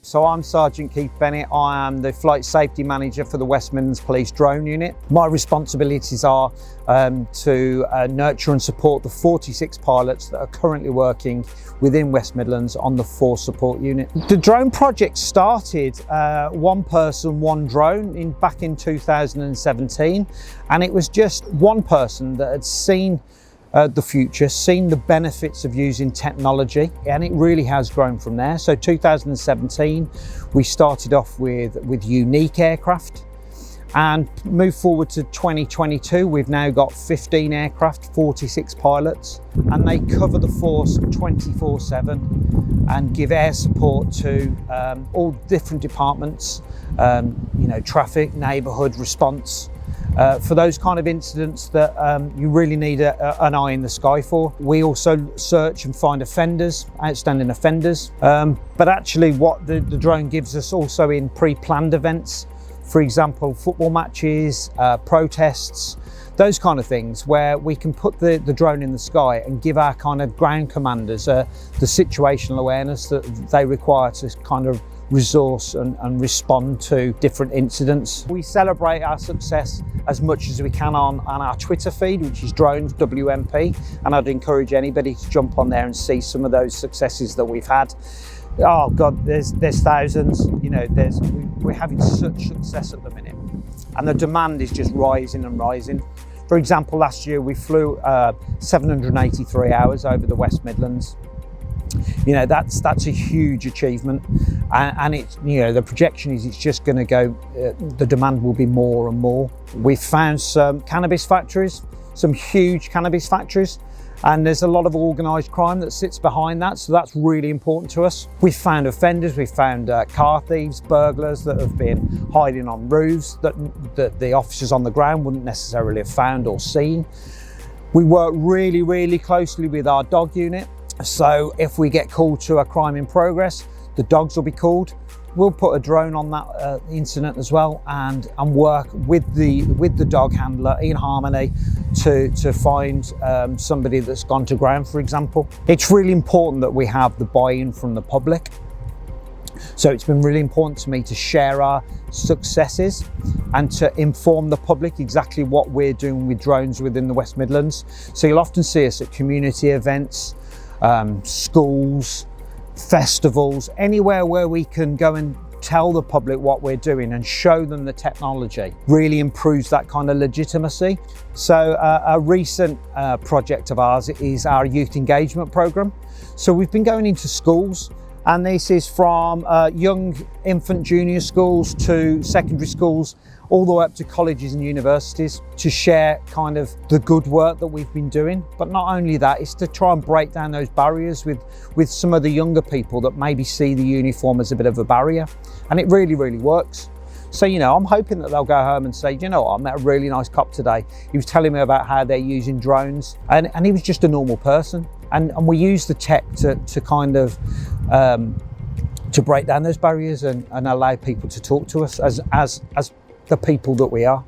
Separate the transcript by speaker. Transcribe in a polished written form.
Speaker 1: So I'm Sgt Keith Bennett. I am the Flight Safety Manager for the West Midlands Police Drone Unit. My responsibilities are to nurture and support the 46 pilots that are currently working within West Midlands on the Force Support Unit. The drone project started one person, one drone back in 2017, and it was just one person that had seen the future, seen the benefits of using technology, and it really has grown from there. So 2017 we started off with unique aircraft, and moved forward to 2022 we've now got 15 aircraft, 46 pilots, and they cover the force 24/7 and give air support to all different departments, traffic, neighbourhood response, for those kind of incidents that you really need an eye in the sky for. We also search and find offenders, outstanding offenders, but actually what the drone gives us also in pre-planned events, for example football matches, protests, those kind of things, where we can put the drone in the sky and give our kind of ground commanders the situational awareness that they require to kind of resource and respond to different incidents. We celebrate our success as much as we can on our Twitter feed, which is Drones WMP, and I'd encourage anybody to jump on there and see some of those successes that we've had. Oh God, there's thousands. We're having such success at the minute, and the demand is just rising and rising. For example, last year we flew 783 hours over the West Midlands. That's a huge achievement, and it's, the projection is it's just going to go, the demand will be more and more. We've found some cannabis factories, some huge cannabis factories, and there's a lot of organised crime that sits behind that, so that's really important to us. We've found offenders, we've found car thieves, burglars that have been hiding on roofs that the officers on the ground wouldn't necessarily have found or seen. We work really, really closely with our dog unit. So if we get called to a crime in progress, the dogs will be called. We'll put a drone on that incident as well, and work with the dog handler in harmony to find somebody that's gone to ground, for example. It's really important that we have the buy-in from the public. So it's been really important to me to share our successes and to inform the public exactly what we're doing with drones within the West Midlands. So you'll often see us at community events, schools, festivals, anywhere where we can go and tell the public what we're doing and show them the technology. Really improves that kind of legitimacy. So a recent project of ours is our youth engagement program. So we've been going into schools, and this is from young infant junior schools to secondary schools, all the way up to colleges and universities, to share kind of the good work that we've been doing. But not only that, it's to try and break down those barriers with some of the younger people that maybe see the uniform as a bit of a barrier. And it really, really works. So, I'm hoping that they'll go home and say, I met a really nice cop today. He was telling me about how they're using drones, and he was just a normal person. And we use the tech to kind of, to break down those barriers and allow people to talk to us as the people that we are.